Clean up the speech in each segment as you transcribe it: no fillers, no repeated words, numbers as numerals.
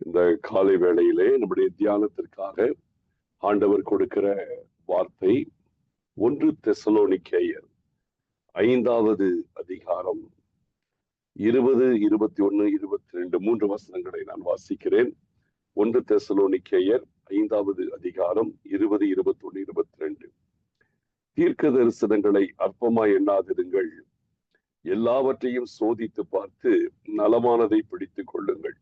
இந்த காலை வேளையிலே நம்முடைய தியானத்திற்காக ஆண்டவர் கொடுக்கிற வார்த்தை 1 தெசலோனிக்கேயர் 5வது அதிகாரம் 20, 21, 22 3 வசனங்களை நான் வாசிக்கிறேன். 1 தெசலோனிக்கேயர் 5வது அதிகாரம் 20, 21, 22. தீர்க்க தரிசனங்களை அற்பமாய் எண்ணாதிருங்கள், எல்லாவற்றையும் சோதித்து பார்த்து நலமானதை பிடித்துக் கொள்ளுங்கள்.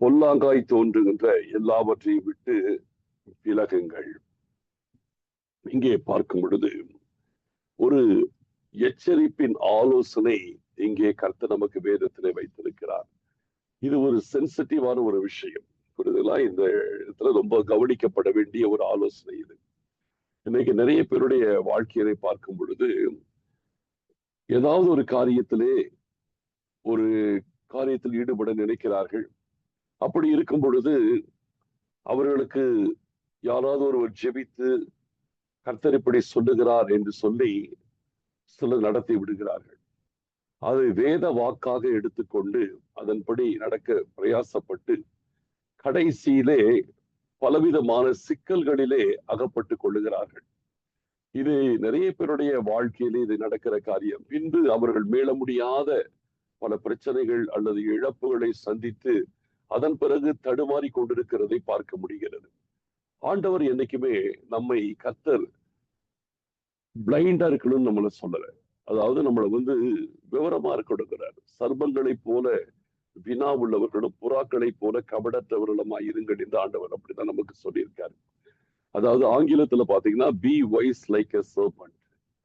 பொல்லாங்காய் தோன்றுகின்ற எல்லாவற்றையும் விட்டு விலகுங்கள். இங்கே பார்க்கும் பொழுது ஒரு எச்சரிப்பின் ஆலோசனை இங்கே கர்த்தர் நமக்கு வேதத்திலே வைத்திருக்கிறார். இது ஒரு சென்சிட்டிவான ஒரு விஷயம். புரியுதுங்களா? இந்த இடத்துல ரொம்ப கவனிக்கப்பட வேண்டிய ஒரு ஆலோசனை இது. இன்னைக்கு நிறைய பேருடைய வாழ்க்கையை பார்க்கும் பொழுது ஏதாவது ஒரு காரியத்தில் ஈடுபட நினைக்கிறார்கள். அப்படி இருக்கும் பொழுது அவர்களுக்கு யாராவது ஒருவர் ஜெபித்து கர்த்தர் இப்படி சொல்லுகிறார் என்று சொல்லி சிலர் நடத்தி விடுகிறார்கள். அதை வேத வாக்காக எடுத்துக்கொண்டு அதன்படி நடக்க பிரயாசப்பட்டு கடைசியிலே பலவிதமான சிக்கல்களிலே அகப்பட்டு கொள்ளுகிறார்கள். இது நிறைய பேருடைய வாழ்க்கையிலே இது நடக்கிற காரியம். பின்பு அவர்கள் மீள முடியாத பல பிரச்சனைகள் அல்லது இழப்புகளை சந்தித்து அதன் பிறகு தடுமாறி கொண்டிருக்கிறதை பார்க்க முடிகிறது. ஆண்டவர் என்னைக்குமே நம்மை கர்த்தர் பிளைண்டா இருக்கணும்னு நம்மள சொல்லல. அதாவது நம்மளை விவரமா இருக்கணுங்கிறார். சர்பங்களை போல வினா உள்ளவர்களும் புறாக்களை போல கபடற்றவர்களுமா இருங்கள் என்று ஆண்டவர் அப்படிதான் நமக்கு சொல்லியிருக்காரு. அதாவது ஆங்கிலத்துல பாத்தீங்கன்னா be wise like a serpent.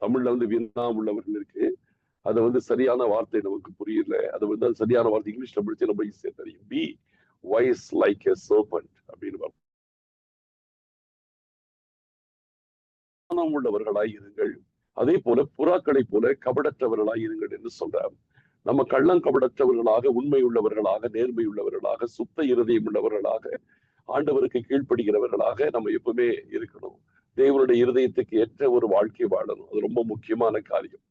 தமிழ்ல வினா உள்ளவர்கள் இருக்கு. அதை சரியான வார்த்தை நமக்கு புரியல. அது சரியான வார்த்தை இங்கிலீஷ்ல படிச்சு நம்ம ஈஸியா தெரியும். Be wise like a serpent அப்படின்னு உள்ளவர்களாய் இருங்கள், அதே போல புறாக்களை போல கபடற்றவர்களாய் இருங்கள் என்று சொல்றார். நம்ம கள்ளம் கபடற்றவர்களாக, உண்மை உள்ளவர்களாக, நேர்மை உள்ளவர்களாக, சுத்த இருதயம் உள்ளவர்களாக, ஆண்டவருக்கு கீழ்ப்படுகிறவர்களாக நம்ம எப்பவுமே இருக்கணும். தேவனுடைய இருதயத்துக்கு ஏற்ற ஒரு வாழ்க்கை வாழணும். அது ரொம்ப முக்கியமான காரியம்.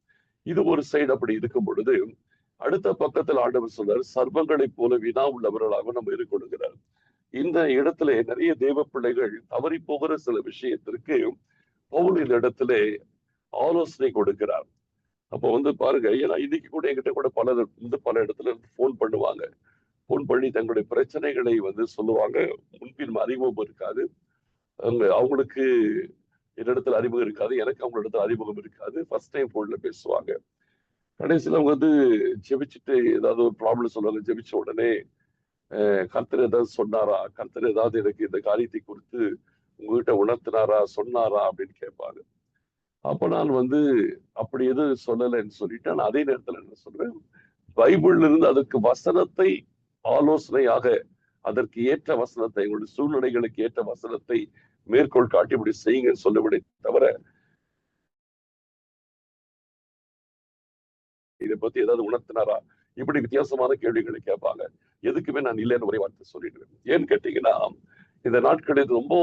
இது ஒரு சைடு அப்படி இருக்கும் பொழுது, அடுத்த பக்கத்தில் ஆண்டவர் சொல்றார், சர்வங்களை போல வினா உள்ளவர்களாக நம்ம இருக்கணுங்கிறார். இந்த இடத்துல நிறைய தேவ பிள்ளைகள் தவறி போகிற சில விஷயத்திற்கு பவுல் இந்த இடத்துல ஆலோசனை கொடுக்கிறார். அப்ப பாருங்க, ஏன்னா இன்னைக்கு கூட என்கிட்ட கூட பல இடத்துல போன் பண்ணுவாங்க. போன் பண்ணி தங்களுடைய பிரச்சனைகளை சொல்லுவாங்க. முன்பின் அறிமுகம் இருக்காது. அவங்களுக்கு என்னிடத்துல அறிமுகம் இருக்காது, எனக்கு அவங்களிடத்துல அறிமுகம் இருக்காது. ஃபர்ஸ்ட் டைம் போன்ல பேசுவாங்க. கடைசியில அவங்க ஜெபிச்சுட்டு ஏதாவது ஒரு ப்ராப்ளம் சொல்லுவாங்க. ஜெபிச்ச உடனே கர்த்தர் ஏதாவது சொன்னாரா, கர்த்தர் ஏதாவது எனக்கு இந்த காரியத்தை குறித்து உங்ககிட்ட உணர்த்தினாரா, சொன்னாரா அப்படின்னு கேட்பாங்க. அப்ப நான் அப்படி எதுவும் சொல்லலைன்னு சொல்லிட்டு, நான் அதே நேரத்துல என்ன சொல்றேன், பைபிள்ல இருந்து அதற்கு வசனத்தை ஆலோசனையாக, அதற்கு ஏற்ற வசனத்தை, எங்களுடைய சூழ்நிலைகளுக்கு ஏற்ற வசனத்தை மேற்கோள் காட்டி இப்படி செய்யுங்கன்னு சொல்லவிட தவிர, இதை பத்தி ஏதாவது உணர்த்தினாரா, இப்படி வித்தியாசமான கேள்விகளை கேட்பாங்க. எதுக்குமே நான் இல்லைன்னு ஒரே வார்த்தை சொல்லிடுவேன். ஏன்னு கேட்டீங்கன்னா, இந்த நாட்களில் ரொம்ப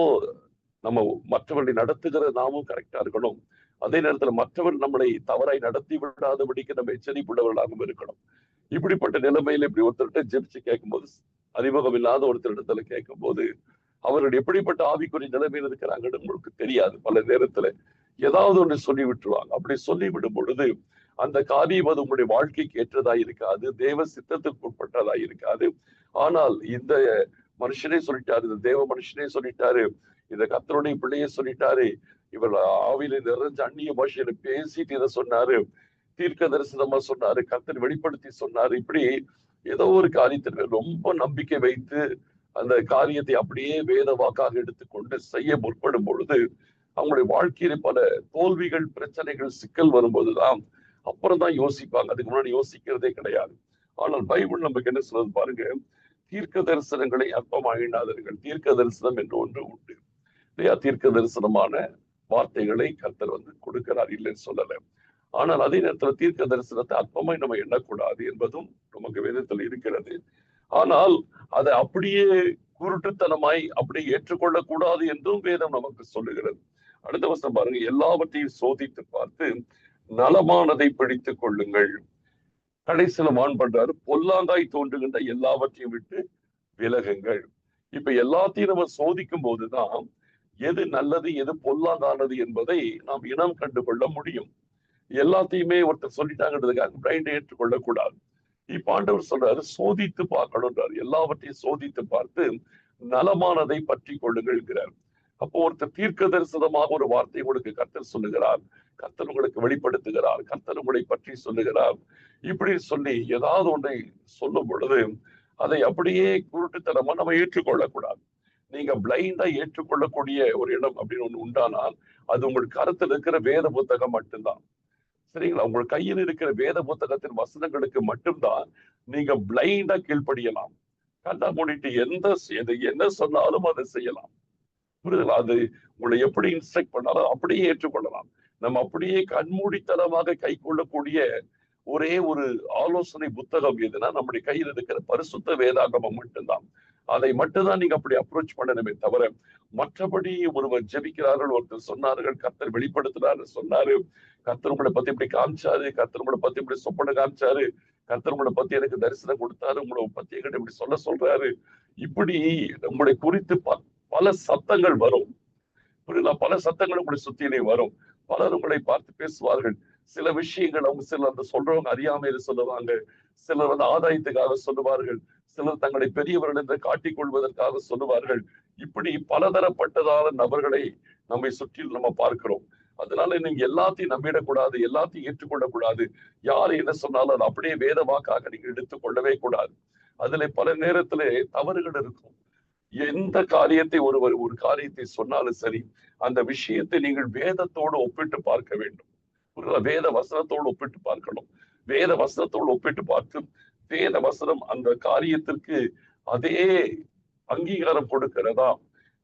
நம்ம மற்றவர்களை நடத்துகிற நாமும் கரெக்டா இருக்கணும். அதே நேரத்துல மற்றவர் நம்மளை தவறாய் நடத்தி விடாதபடிக்கு நம்ம எச்சரிப்புள்ளவர்களாகவும் இருக்கணும். இப்படிப்பட்ட நிலைமையில இப்படி ஒருத்தர்கிட்ட ஜெபிச்சு கேட்கும்போது, அறிமுகம் இல்லாத ஒருத்தரிடத்துல கேட்கும் போது, அவர்கள் எப்படிப்பட்ட ஆவிக்குரிய நிலைமையில் இருக்கிறாங்கன்னு உங்களுக்கு தெரியாது. பல நேரத்துல ஏதாவது ஒன்று சொல்லி விட்டுருவாங்க. அப்படி சொல்லி விடும் பொழுது அந்த காரியம் உங்களுடைய வாழ்க்கைக்கு ஏற்றதா இருக்காது, தேவ சித்தத்துக்கு உட்பட்டதா இருக்காது. ஆனால் இந்த மனுஷனே சொல்லிட்டாரு, இந்த தேவ மனுஷனே சொல்லிட்டாரு, இந்த கர்த்தருடைய பிள்ளையே சொல்லிட்டாரு, இவர் ஆவியில நிறைஞ்ச அந்நிய பாஷையில பேசிட்டு இதை சொன்னாரு, தீர்க்க தரிசனமா சொன்னாரு, கர்த்தர் வெளிப்படுத்தி சொன்னாரு, இப்படி ஏதோ ஒரு காரியத்திற்கு ரொம்ப நம்பிக்கை வைத்து அந்த காரியத்தை அப்படியே வேத வாக்காக எடுத்துக்கொண்டு செய்ய முற்படும் பொழுது அவங்களுடைய வாழ்க்கையில பல தோல்விகள், பிரச்சனைகள், சிக்கல் வரும்போதுதான் அப்புறம் தான் யோசிப்பாங்க. அதுக்கு முன்னாடி யோசிக்கிறதே கிடையாது. ஆனால் பைபிள் நமக்கு என்ன சொல்றது பாருங்க, தீர்க்க தரிசனங்களை அற்பமாகினாதீர்கள். தீர்க்க தரிசனம் என்று ஒன்று உண்டு இல்லையா? தீர்க்க தரிசனமான வார்த்தைகளை கர்த்தர் கொடுக்கிறார், இல்லைன்னு சொல்லல. ஆனால் அதே நேரத்துல தீர்க்க தரிசனத்தை அற்பமாய் நம்ம எண்ணக்கூடாது என்பதும் நமக்கு வேதத்தில் இருக்கிறது. ஆனால் அதை அப்படியே குருட்டுத்தனமாய் அப்படியே ஏற்றுக்கொள்ளக்கூடாது என்றும் வேதம் நமக்கு சொல்லுகிறது. அடுத்த வருஷம் பாருங்க, எல்லாவற்றையும் சோதித்து பார்த்து நலமானதை பிடித்துக் கொள்ளுங்கள். கடைசியில வான் பண்றாரு, பொல்லாங்காய் தோன்றுகின்ற எல்லாவற்றையும் விட்டு விலகுங்கள். இப்ப எல்லாத்தையும் நம்ம சோதிக்கும் போதுதான் எது நல்லது எது பொல்லாங்கானது என்பதை நாம் இனம் கண்டு கொள்ள முடியும். எல்லாத்தையுமே ஒருத்தர் சொல்லிட்டாங்கன்றதுக்காக பிரைண்டை ஏற்றுக்கொள்ளக்கூடாது. இப்ப ஆண்டவர் சொல்றாரு, சோதித்து பார்க்கணும்ன்றாரு. எல்லாவற்றையும் சோதித்து பார்த்து நலமானதை பற்றி கொள்ளுங்கள்ங்கிறார். அப்போ ஒருத்தர் தீர்க்க தரிசனமாக ஒரு வார்த்தை உங்களுக்கு கர்த்தர் சொல்லுகிறார், கர்த்தர் உங்களுக்கு வெளிப்படுத்துகிறார், கர்த்தர் உங்களை பற்றி சொல்லுகிறார். இப்படி சொல்லி ஏதாவது ஒன்றை சொல்லும் பொழுது அதை அப்படியே குருட்டுத்தனமா நம்ம ஏற்றுக்கொள்ளக்கூடாது. நீங்க பிளைண்டா ஏற்றுக்கொள்ளக்கூடிய ஒரு இடம் அப்படின்னு ஒண்ணு உண்டானால் அது உங்கள் கருத்தில் இருக்கிற வேத புத்தகம் மட்டும்தான். சரிங்களா? உங்கள் கையில் இருக்கிற வேத புத்தகத்தின் வசனங்களுக்கு மட்டும்தான் நீங்க பிளைண்டா கீழ்ப்படியலாம். கண்ணா மூடிட்டு என்ன சொன்னாலும் அதை செய்யலாம். புரியுதுங்களா? அது உங்களை எப்படி இன்ஸ்ட்ரக்ட் பண்ணாலும் அப்படியே ஏற்றுக்கொள்ளலாம். நம்ம அப்படியே கண்மூடித்தனமாக கை கொள்ளக்கூடிய ஒரே ஒரு ஆலோசனை புத்தகம் எதுனா நம்முடைய கையில் இருக்கிற பரிசுத்த வேதாகமம் மட்டும்தான். அதை மட்டும்தான் நீங்க அப்படி அப்ரோச் பண்ணணுமே தவிர, மற்றபடி ஒருவர் ஜெபிக்கிறார்கள், ஒருத்தர் சொன்னார்கள், கர்த்தர் வெளிப்படுத்தினாரு சொன்னாரு, கர்த்தர் உங்களை பத்தி இப்படி காமிச்சாரு, கர்த்தர் உங்களை பத்தி இப்படி சொப்பனை காமிச்சாரு, கர்த்தர் உங்களை பத்தி எனக்கு தரிசனம் கொடுத்தாரு, உங்களை பத்தி என்கிட்ட இப்படி சொல்றாரு, இப்படி உங்களை குறித்து பல சத்தங்கள் வரும். புரியுதா? பல சத்தங்கள் உங்களை சுத்தியிலே வரும். பலர் உங்களை பார்த்து பேசுவார்கள். சில விஷயங்கள் அவங்க சிலர் அந்த சொல்றவங்க அறியாமையில சொல்லுவாங்க, சிலர் வந்து ஆதாயத்துக்காக சொல்லுவார்கள், சிலர் தங்களை பெரியவர்கள் என்று காட்டிக் கொள்வதற்காக சொல்லுவார்கள். இப்படி பலதரப்பட்டதான நபர்களை நம்மை சுற்றில் நம்ம பார்க்கிறோம். அதனால நீங்க எல்லாத்தையும் நம்பிடக்கூடாது, எல்லாத்தையும் ஏற்றுக்கொள்ளக்கூடாது. யாரு என்ன சொன்னாலும் அது அப்படியே வேத வாக்காக நீங்க எடுத்துக்கொள்ளவே கூடாது. அதுல பல நேரத்திலே தவறுகள் இருக்கும். எந்த காரியத்தை ஒரு காரியத்தை சொன்னாலும் சரி, அந்த விஷயத்தை நீங்கள் வேதத்தோடு ஒப்பிட்டு பார்க்க வேண்டும். வேத வசனத்தோடு ஒப்பிட்டு பார்க்கணும். வேத வசனத்தோடு ஒப்பிட்டு பார்த்து வேத வசனம் அந்த காரியத்திற்கு அதே அங்கீகாரம் கொடுக்கிறதா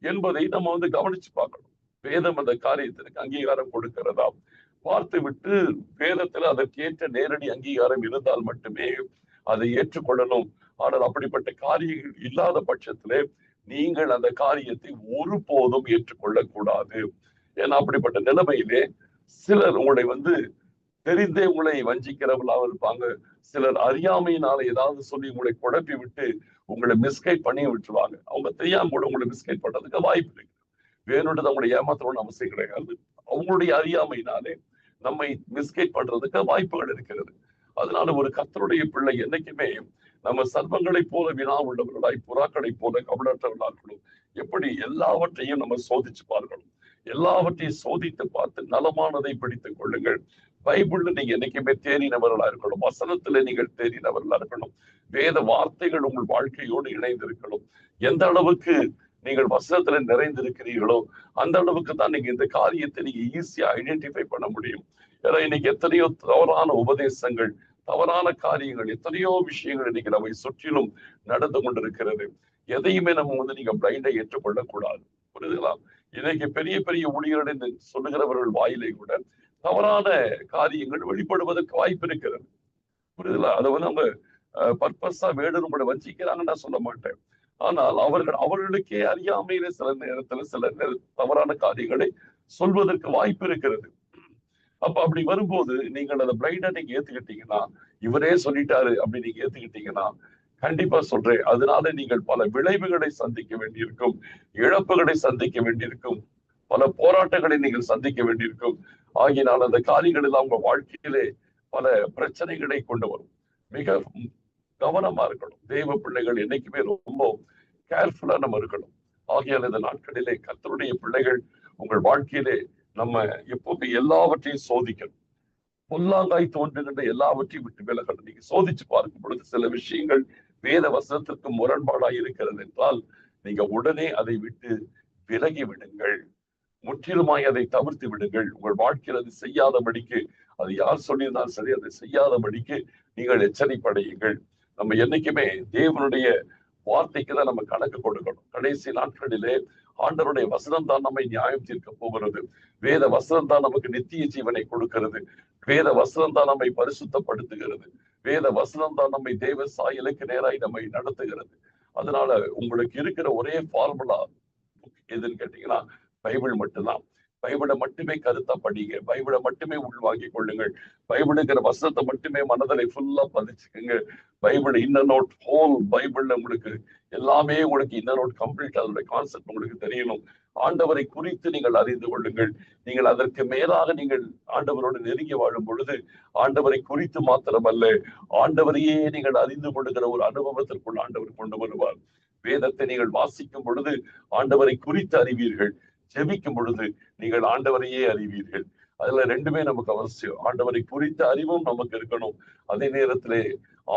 என்பதை நம்ம வந்து கவனிச்சு பார்க்கணும். வேதம் அந்த காரியத்திற்கு அங்கீகாரம் கொடுக்கிறதா பார்த்து விட்டு வேதத்துல அதற்கேற்ற நேரடி அங்கீகாரம் இருந்தால் மட்டுமே அதை ஏற்றுக்கொள்ளணும். ஆனால் அப்படிப்பட்ட காரியங்கள் இல்லாத பட்சத்திலே நீங்கள் அந்த காரியத்தை ஒருபோதும் ஏற்றுக்கொள்ளக்கூடாது. ஏன்னா அப்படிப்பட்ட நிலைமையிலே சிலர் உங்களை வந்து தெரிந்தே உங்களை வஞ்சிக்கிறவர்களாக இருப்பாங்க. சிலர் அறியாமையினால ஏதாவது சொல்லி உங்களை குழப்பி விட்டு உங்களை மிஸ்கைட் பண்ணி விட்டுருவாங்க. அவங்க தெரியாம கூட உங்களை மிஸ்கைட் பண்றதுக்கு வாய்ப்பு இருக்கு. வேணுன்றது அவங்களை ஏமாத்தணும்னு அவசியம் கிடையாது. அவங்களுடைய அறியாமையினாலே நம்மை மிஸ்கைட் பண்றதுக்கு வாய்ப்புகள் இருக்கிறது. அதனால ஒரு கர்த்தருடைய பிள்ளை என்னைக்குமே நம்ம சர்வங்களை போல வினா உள்ளவர்களாய், புறாக்களை போல கபடற்றவர்களாக எப்படி எல்லாவற்றையும் நம்ம சோதிச்சு பார்க்கணும். எல்லாவற்றையும் சோதித்து பார்த்து நலமானதை பிடித்துக் கொள்ளுங்கள். பைபிள்ல நீங்க என்னைக்குமே தேறினவர்களா இருக்கணும். வசனத்துல நீங்கள் தேறினவர்களா இருக்கணும். வேத வார்த்தைகள் உங்கள் வாழ்க்கையோடு இணைந்திருக்கணும். எந்த அளவுக்கு நீங்கள் வசனத்துல நிறைந்திருக்கிறீர்களோ அந்த அளவுக்கு தான் நீங்க இந்த காரியத்தை நீங்க ஈஸியா ஐடென்டிஃபை பண்ண முடியும். ஏன்னா இன்னைக்கு எத்தனையோ தவறான உபதேசங்கள், தவறான காரியங்கள், எத்தனையோ விஷயங்கள் இன்னைக்கு நம்மை சுற்றிலும் நடந்து கொண்டிருக்கிறது. எதையுமே நம்ம வந்து நீங்க பிளைண்டா ஏற்றுக்கொள்ளக்கூடாது. புரியுதுங்களா? இன்னைக்கு பெரிய பெரிய ஊழியர்கள் என்று சொல்லுகிறவர்கள் வாயிலை கூட தவறான காரியங்கள் வெளிப்படுவதற்கு வாய்ப்பு இருக்கிறது. புரியுதுங்களா? அதை வந்து அவங்க பர்பஸா வேணும் கூட வஞ்சிக்கிறாங்கன்னு நான் சொல்ல மாட்டேன். ஆனால் அவர்களுக்கே அறியாமையில சில நேரத்துல சில தவறான காரியங்களை சொல்வதற்கு வாய்ப்பு இருக்கிறது. அப்ப அப்படி வரும்போது நீங்கள் அதை பிளைண்டா நீங்க ஏத்துக்கிட்டீங்கன்னா, இவரே சொல்லிட்டாரு அப்படி நீங்க ஏத்துக்கிட்டீங்கன்னா, கண்டிப்பா சொல்றேன், அதனால நீங்கள் பல விளைவுகளை சந்திக்க வேண்டியிருக்கும், இழப்புகளை சந்திக்க வேண்டியிருக்கும், பல போராட்டங்களை நீங்கள் சந்திக்க வேண்டியிருக்கும். ஆகினால் அந்த காரியங்கள் எல்லாம் உங்க வாழ்க்கையிலே பல பிரச்சனைகளை கொண்டு வரும். மிக கவனமா இருக்கணும். தெய்வ பிள்ளைகள் என்னைக்குமே ரொம்ப கேர்ஃபுல்லா நம்ம இருக்கணும். ஆகியால் இந்த நாட்களிலே கர்த்தருடைய பிள்ளைகள் உங்கள் வாழ்க்கையிலே நம்ம எப்போது எல்லாவற்றையும் சோதிக்கணும். பொல்லாங்காய் தோன்றுகின்ற எல்லாவற்றையும் விட்டு விலகணும். நீங்க சோதிச்சு பார்க்கும் பொழுது சில விஷயங்கள் வேத வசனத்திற்கு முரண்பாடாய் இருக்கிறது என்றால் நீங்க உடனே அதை விட்டு விலகி விடுங்கள். முற்றிலுமாய் அதை தவிர்த்து விடுங்கள். உங்கள் வாழ்க்கையில் அது செய்யாதபடிக்கு, அது யார் சொல்லியிருந்தாலும் சரி, அதை செய்யாதபடிக்கு நீங்கள் எச்சரிப்படையுங்கள். நம்ம என்னைக்குமே தேவனுடைய வார்த்தைக்கு தான் நம்ம கணக்கு கொடுக்கணும். கடைசி நாட்களிலே ஆண்டவருடைய வசனம் தான் நம்மை நியாயம் தீர்க்க போகிறது. வேத வசனம் தான் நமக்கு நித்திய ஜீவனை கொடுக்கிறது. வேத வசனம் தான் நம்மை பரிசுத்தப்படுத்துகிறது. வேத வசனம் தான் நம்மை தேவ சாயலுக்கு நேராய் நம்மை நடத்துகிறது. அதனால உங்களுக்கு இருக்கிற ஒரே ஃபார்முலா எதுன்னு கேட்டீங்கன்னா பைபிள் மட்டும்தான். பைபிளை மட்டுமே கருத்தா படிங்க, பைபிளை மட்டுமே உள்வாங்கிக் கொள்ளுங்கள், பைபிளுங்கிற வசனத்தை மட்டுமே மனதில் ஃபுல்லா பதிச்சுக்குங்க. பைபிள் இன்னர் நோட், ஹோல் பைபிள்ல உங்களுக்கு எல்லாமே உங்களுக்கு இன்னர் நோட் கம்ப்ளீட், அதோட கான்செப்ட் உங்களுக்கு தெரியணும். ஆண்டவரை குறித்து நீங்கள் அறிந்து கொள்ளுங்கள். நீங்கள் அதற்கு மேலாக நீங்கள் ஆண்டவரோடு நெருங்கி வாழும் பொழுது ஆண்டவரை குறித்து மாத்திரமல்ல, ஆண்டவரையே நீங்கள் அறிந்து கொள்ளுகிற ஒரு அனுபவத்திற்குள் ஆண்டவர் கொண்டு வருவார். வேதத்தை நீங்கள் வாசிக்கும் பொழுது ஆண்டவரை குறித்து அறிவீர்கள், ஜெபிக்கும் பொழுது நீங்கள் ஆண்டவரையே அறிவீர்கள். அதுல ரெண்டுமே நமக்கு அவசியம். ஆண்டவரை குறித்த அறிவும் நமக்கு இருக்கணும், அதே நேரத்திலே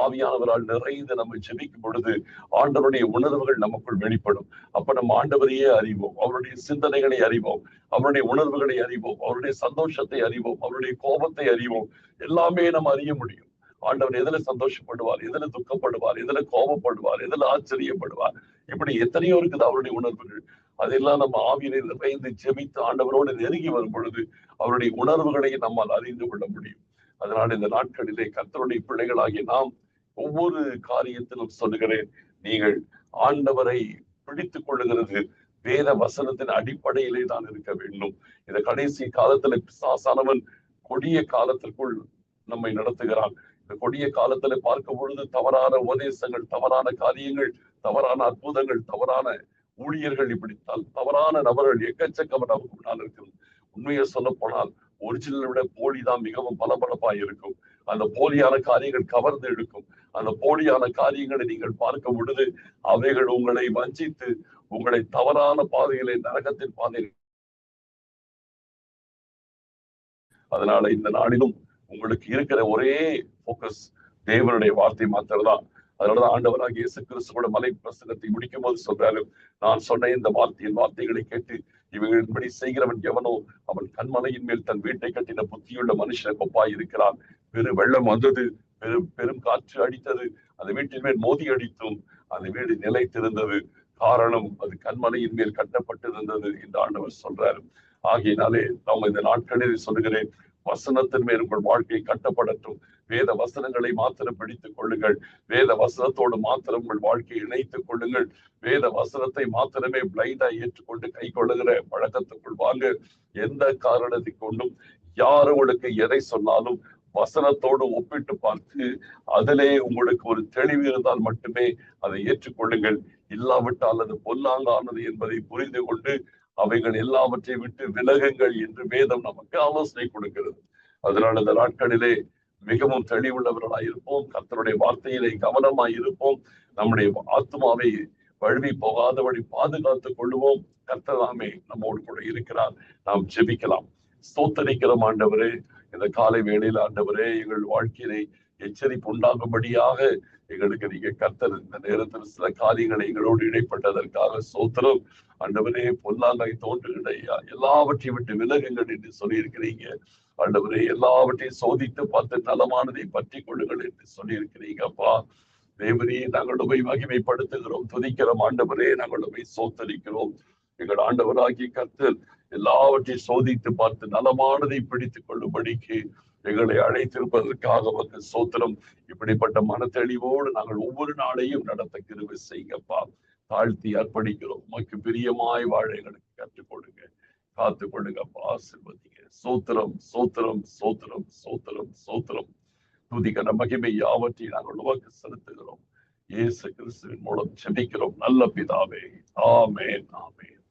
ஆவியானவரால் நிறைந்து நம்ம ஜெபிக்கும் பொழுது ஆண்டவருடைய உணர்வுகள் நமக்குள் வெளிப்படும். அப்ப நம்ம ஆண்டவரையே அறிவோம், அவருடைய சிந்தனைகளை அறிவோம், அவருடைய உணர்வுகளை அறிவோம், அவருடைய சந்தோஷத்தை அறிவோம், அவருடைய கோபத்தை அறிவோம். எல்லாமே நம்ம அறிய முடியும். ஆண்டவர் எதுல சந்தோஷப்படுவார், எதுல துக்கப்படுவார், எதுல கோபப்படுவார், எதுல ஆச்சரியப்படுவார், இப்படி எத்தனையோ இருக்குது அவருடைய உணர்வுகள். அதெல்லாம் நம்ம ஆவியிலே நிறைந்து ஜெபித்து ஆண்டவரோடு நெருங்கி வரும் பொழுது அவருடைய உணர்வுகளை நம்மால் அறிந்து கொள்ள முடியும். அதனால் இந்த நாட்களிலே கர்த்தருடைய பிள்ளைகளாகிய நாம் ஒவ்வொரு காரியத்திலும் சொல்லுகிறேன், நீங்கள் ஆண்டவரை பிடித்துக் கொள்ளுகிறது வேத வசனத்தின் அடிப்படையிலே தான் இருக்க வேண்டும். இந்த கடைசி காலத்துல பிசாசானவன் கொடிய காலத்திற்குள் நம்மை நடத்துகிறான். இந்த கொடிய காலத்துல பார்க்கும் பொழுது தவறான உபதேசங்கள், தவறான காரியங்கள், தவறான அற்புதங்கள், தவறான ஊழியர்கள், இப்படி தவறான நபர்கள் எக்கச்சக்கம் நமக்கு முன்னால் இருக்கிறது. உண்மையை சொல்ல போனால் ஒரிஜினலை விட போலி தான் மிகவும் பளபளப்பாய் இருக்கும். அந்த போலியான காரியங்கள் கவர்ந்து எடுக்கும். அந்த போலியான காரியங்களை நீங்கள் பார்க்கும் பொழுது அவைகள் உங்களை வஞ்சித்து உங்களை தவறான பாதையிலே, நரகத்தின் பாதையில். அதனால இந்த நாளிலும் உங்களுக்கு இருக்கிற ஒரே போக்கஸ் தேவனுடைய வார்த்தை மாத்திரம்தான். அதனாலதான் ஆண்டவராகிய இயேசு கிறிஸ்துவோட மலை பிரசங்கத்தை முடிக்கும் போது சொல்றாரு, நான் சொன்ன இந்த வார்த்தைகளை கேட்டு இவைகளின்படி செய்கிறவன் எவனோ அவன் கண்மலையின் மேல் தன் வீட்டை கட்டின புத்தியுள்ள மனுஷன் கொப்பாய் இருக்கிறான். பெரு வெள்ளம் வந்தது, பெரும் காற்று அடித்தது, அந்த வீட்டின் மேல் மோதி அடித்தும் அந்த வீடு நிலைத்திருந்தது. காரணம், அது கண்மலையின் மேல் கட்டப்பட்டிருந்தது என்று ஆண்டவர் சொல்றாரு. ஆகையினாலே நாம் இந்த நாட்களில் சொல்லுகிறேன், வசனத்தின் மேல் உங்கள் வாழ்க்கை கட்டப்படட்டும். வேத வசனங்களை மாத்திரம் பிடித்துக் கொள்ளுங்கள். வேத வசனத்தோடு மாத்திரம் உங்கள் வாழ்க்கையை இணைத்துக் கொள்ளுங்கள். வேத வசனத்தை மாத்திரமே பிளைண்டா ஏற்றுக்கொண்டு கை கொள்ளுகிற பழக்கத்துக்குள் வாங்க. எந்த காரணத்தை கொண்டும் யார் உங்களுக்கு எதை சொன்னாலும் வசனத்தோடு ஒப்பிட்டு பார்த்து அதிலே உங்களுக்கு ஒரு தெளிவு இருந்தால் மட்டுமே அதை ஏற்றுக்கொள்ளுங்கள். இல்லாவிட்டால் அது பொல்லாங்கானது என்பதை புரிந்து கொண்டு அவைகள் எல்லாவற்றை விட்டு விலகுங்கள் என்று வேதம் நமக்கு ஆலோசனை கொடுக்கிறது. அதனால இந்த நாட்களிலே மிகவும் தெளிவுள்ளவர்களாயிருப்போம், கர்த்தருடைய வார்த்தையிலே கவனமாய் இருப்போம், நம்முடைய ஆத்மாவை வழுவி போகாதபடி பாதுகாத்துக் கொள்ளுவோம். கர்த்தராமே நம்மோடு கூட இருக்கிறார். நாம் ஜெபிக்கலாம். ஸ்தோத்தரிக்கிறோம் ஆண்டவரே, இந்த காலை வேளையில் ஆண்டவரே எங்கள் வாழ்க்கையிலே எச்சரிப்பு உண்டாகும்படியாக எங்களுக்கு நீங்க கர்த்தர் இந்த நேரத்தில் சில காரியங்களை எங்களோடு இடைப்பட்டதற்காக ஸ்தோத்திரம். ஆண்டவரே, பொல்லாங்காய் தோன்றுகிற எல்லாவற்றையும் விட்டு விலகுங்கள் என்று சொல்லியிருக்கிறீங்க. ஆண்டவரே, எல்லாவற்றையும் சோதித்து பார்த்து நலமானதை பற்றி கொள்ளுங்கள் என்று சொல்லியிருக்கிறீங்க. அப்பா தேவரே, நாங்கள் உண்மை மகிமைப்படுத்துகிறோம், துதிக்கிறோம். ஆண்டவரே, நாங்கள் உண்மை சோத்தரிக்கிறோம். எங்கள் ஆண்டவராகிய கர்த்தர் எல்லாவற்றையும் சோதித்து பார்த்து நலமானதை பிடித்துக் கொள்ளும்படிக்கு எங்களை அழைத்திருப்பதற்காக வந்து சோத்திரம். இப்படிப்பட்ட மனத்தெளிவோடு நாங்கள் ஒவ்வொரு நாளையும் நடத்த கிருபை செய்யுங்கப்பா. தாழ்த்தி அர்ப்பணிக்கிறோம். உமக்கு பிரியமாய் வாழ எங்களுக்கு கற்றுக் கொடுங்க, காத்து கொள்ளுங்கப்பா, ஆசீர்வதிங்க. சோத்திரம், சோத்திரம், சோத்திரம், சோத்திரம், சோத்திரம். துதிக்கிற மகிமை யாவற்றையும் நாங்கள் உமக்கு செலுத்துகிறோம். இயேசு கிறிஸ்துவின் மூலம் ஜெபிக்கிறோம் நல்ல பிதாவே, ஆமென், ஆமென்.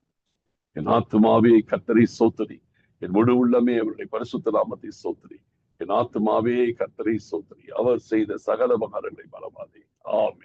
என் ஆத்துமாவே கர்த்தரை சோத்தரி, என் முழு உள்ளமே அவருடைய பரிசுத்த நாமத்தை சோத்தரி. என் ஆத்துமாவே கர்த்தரை சோத்தரி, அவர் செய்த சகல உபகாரங்களை மறவாதே. ஆமென்.